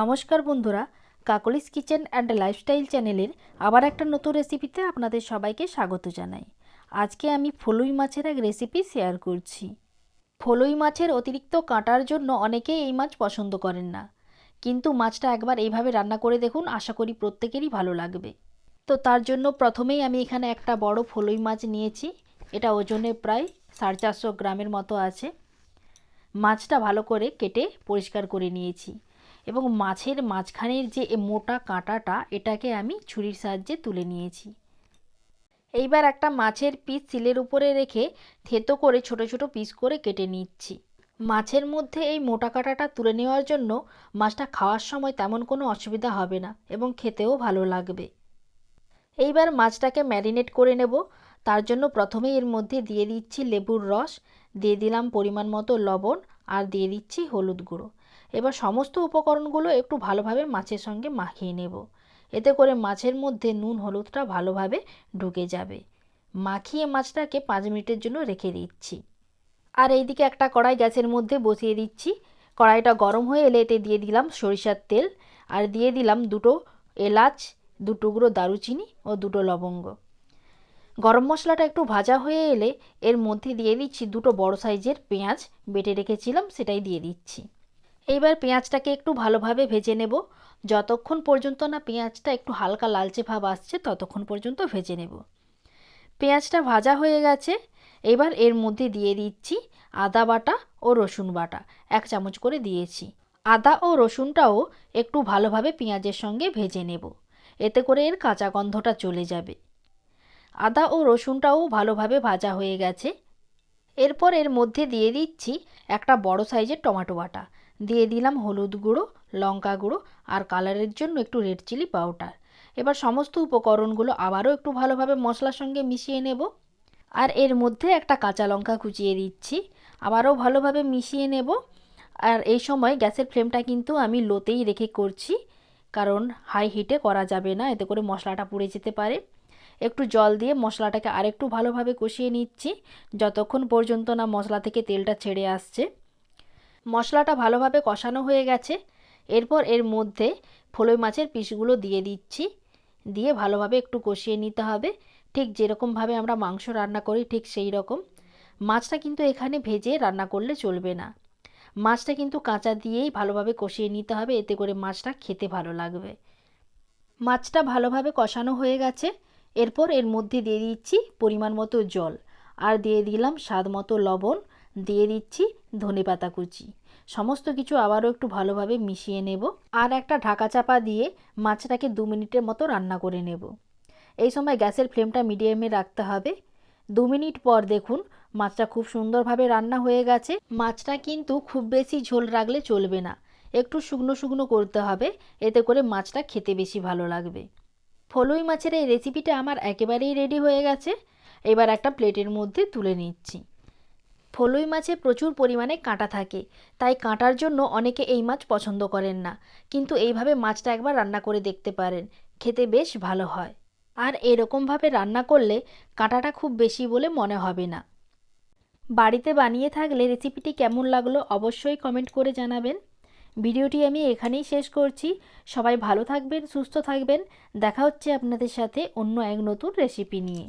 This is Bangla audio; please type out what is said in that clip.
নমস্কার বন্ধুরা, কাকলিস কিচেন অ্যান্ড লাইফস্টাইল চ্যানেলের আবার একটা নতুন রেসিপিতে আপনাদের সবাইকে স্বাগত জানাই। আজকে আমি ফলুই মাছের এক রেসিপি শেয়ার করছি। ফলুই মাছের অতিরিক্ত কাঁটার জন্য অনেকেই এই মাছ পছন্দ করেন না, কিন্তু মাছটা একবার এইভাবে রান্না করে দেখুন, আশা করি প্রত্যেকেরই ভালো লাগবে। তো তার জন্য প্রথমেই আমি এখানে একটা বড় ফলুই মাছ নিয়েছি। এটা ওজনে প্রায় 450 গ্রামের মতো আছে। মাছটা ভালো করে কেটে পরিষ্কার করে নিয়েছি এবং মাছের মাঝখানের যে মোটা কাঁটাটা এটাকে আমি ছুরির সাহায্যে তুলে নিয়েছি। এইবার একটা মাছের পিস সিলের উপরে রেখে থেতো করে ছোট ছোট পিস করে কেটে নিচ্ছি। মাছের মধ্যে এই মোটা কাঁটাটা তুলে নেওয়ার জন্য মাছটা খাওয়ার সময় তেমন কোনো অসুবিধা হবে না এবং খেতেও ভালো লাগবে। এইবার মাছটাকে ম্যারিনেট করে নেব। তার জন্য প্রথমেই এর মধ্যে দিয়ে দিচ্ছি লেবুর রস, দিয়ে দিলাম পরিমাণ মতো লবণ আর দিয়ে দিচ্ছি হলুদ গুঁড়ো। এবার সমস্ত উপকরণগুলো একটু ভালোভাবে মাছের সঙ্গে মাখিয়ে নেব। এতে করে মাছের মধ্যে নুন হলুদটা ভালোভাবে ঢুকে যাবে। মাখিয়ে মাছটাকে 5 মিনিটের জন্য রেখে দিচ্ছি। আর এইদিকে একটা কড়াই গ্যাসের মধ্যে বসিয়ে দিচ্ছি। কড়াইটা গরম হয়ে এলে এতে দিয়ে দিলাম সরিষার তেল আর দিয়ে দিলাম 2টো এলাচ, 2 টুকরো দারুচিনি ও 2টো লবঙ্গ। গরম মশলাটা একটু ভাজা হয়ে এলে এর মধ্যে দিয়ে দিচ্ছি 2টো বড় সাইজের পেঁয়াজ বেটে রেখেছিলাম, সেটাই দিয়ে দিচ্ছি। এইবার পেঁয়াজটাকে একটু ভালোভাবে ভেজে নেব। যতক্ষণ পর্যন্ত না পেঁয়াজটা একটু হালকা লালচে ভাব আসছে ততক্ষণ পর্যন্ত ভেজে নেব। পেঁয়াজটা ভাজা হয়ে গেছে। এবার এর মধ্যে দিয়ে দিচ্ছি আদা বাটা ও রসুন বাটা, 1 চামচ করে দিয়েছি। আদা ও রসুনটাও একটু ভালোভাবে পেঁয়াজের সঙ্গে ভেজে নেব, এতে করে এর কাঁচা গন্ধটা চলে যাবে। আদা ও রসুনটাও ভালোভাবে ভাজা হয়ে গেছে। এরপর এর মধ্যে দিয়ে দিচ্ছি একটা বড় সাইজের টমেটো বাটা, দিয়ে দিলাম হলুদ গুঁড়ো, লঙ্কা গুঁড়ো আর কালারের জন্য একটু রেড চিলি পাউডার। এবার সমস্ত উপকরণগুলো আবারও একটু ভালোভাবে মশলার সঙ্গে মিশিয়ে নেব। আর এর মধ্যে একটা কাঁচা লঙ্কা কুচিয়ে দিচ্ছি, আবারও ভালোভাবে মিশিয়ে নেব। আর এই সময় গ্যাসের ফ্লেমটা কিন্তু আমি লোতেই রেখে করছি, কারণ হাই হিটে করা যাবে না, এতে করে মশলাটা পুড়ে যেতে পারে। একটু জল দিয়ে মশলাটাকে আরেকটু ভালোভাবে কষিয়ে নিচ্ছি, যতক্ষণ পর্যন্ত না মশলা থেকে তেলটা ছেড়ে আসছে। মশলাটা ভালোভাবে কষানো হয়ে গেছে। এরপর এর মধ্যে ফলুই মাছের পিসগুলো দিয়ে দিচ্ছি, দিয়ে ভালোভাবে একটু কষিয়ে নিতে হবে, ঠিক যেরকমভাবে আমরা মাংস রান্না করি ঠিক সেই রকম। মাছটা কিন্তু এখানে ভেজে রান্না করলে চলবে না, মাছটা কিন্তু কাঁচা দিয়েই ভালোভাবে কষিয়ে নিতে হবে, এতে করে মাছটা খেতে ভালো লাগবে। মাছটা ভালোভাবে কষানো হয়ে গেছে। এরপর এর মধ্যে দিয়ে দিচ্ছি পরিমাণ মতো জল আর দিয়ে দিলাম স্বাদ মতো লবণ, দিয়ে দিচ্ছি ধনেপাতা কুচি। সমস্ত কিছু আবারও একটু ভালোভাবে মিশিয়ে নেব আর একটা ঢাকা চাপা দিয়ে মাছটাকে 2 মিনিটের মতো রান্না করে নেব। এই সময় গ্যাসের ফ্লেমটা মিডিয়ামে রাখতে হবে। 2 মিনিট পর দেখুন মাছটা খুব সুন্দরভাবে রান্না হয়ে গেছে। মাছটা কিন্তু খুব বেশি ঝোল রাখলে চলবে না, একটু শুকনো শুকনো করতে হবে, এতে করে মাছটা খেতে বেশি ভালো লাগবে। ফলুই মাছের এই রেসিপিটা আমার একেবারেই রেডি হয়ে গেছে। এবার একটা প্লেটের মধ্যে তুলে নিচ্ছি। ফলুই মাছে প্রচুর পরিমাণে কাঁটা থাকে, তাই কাঁটার জন্য অনেকে এই মাছ পছন্দ করেন না, কিন্তু এইভাবে মাছটা একবার রান্না করে দেখতে পারেন, খেতে বেশ ভালো হয়। আর এরকমভাবে রান্না করলে কাঁটাটা খুব বেশি বলে মনে হবে না। বাড়িতে বানিয়ে থাকলে রেসিপিটি কেমন লাগলো অবশ্যই কমেন্ট করে জানাবেন। ভিডিওটি আমি এখানেই শেষ করছি। সবাই ভালো থাকবেন, সুস্থ থাকবেন। দেখা হচ্ছে আপনাদের সাথে অন্য এক নতুন রেসিপি নিয়ে।